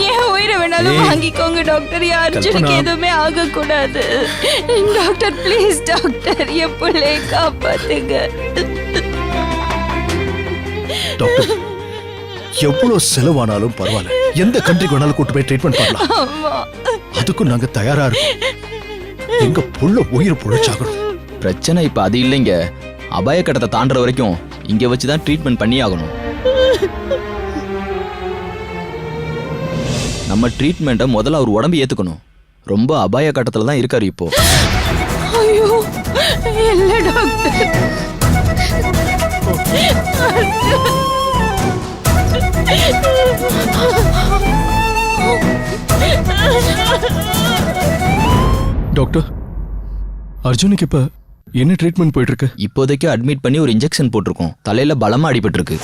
ஏன் உயிரை வேணாலும் வாங்கிக்கோங்க டாக்டர். அர்ஜுனுக்கு எதுவுமே ஆகக்கூடாது டாக்டர். ப்ளீஸ் டாக்டர், என் பிள்ளையை காப்பாத்துங்க டாக்டர். எவ்வளவு செலவானாலும் பரவாயில்ல, எந்த கண்ட்ரிக்கு வேணாலும் கூட்டு போய் ட்ரீட்மெண்ட் பண்ணலாம். அதுக்கும் நாங்க தயாரா இருக்கோம். எங்க புள்ள உயிர் புழைச்சாகணும். பிரச்சனை இப்ப அது இல்லைங்க. அபாய கட்டத்தை தாண்டுற வரைக்கும் இங்க வச்சுதான் ட்ரீட்மெண்ட் பண்ணி ஆகணும். நம்ம ட்ரீட்மெண்ட்டை முதல்ல அவர் உடம்பு ஏத்துக்கணும். ரொம்ப அபாய கட்டத்துல தான் இருக்காரு இப்போ. ஐயோ இல்ல டாக்டர். டாக்டர், அர்ஜுனுக்கு இப்ப என்ன ட்ரீட்மெண்ட் போயிட்டு இருக்கு? இப்போதைக்கு அட்மிட் பண்ணி ஒரு இன்ஜெக்ஷன் போட்டிருக்கோம். தலையில பலமா அடிபட்டிருக்கு.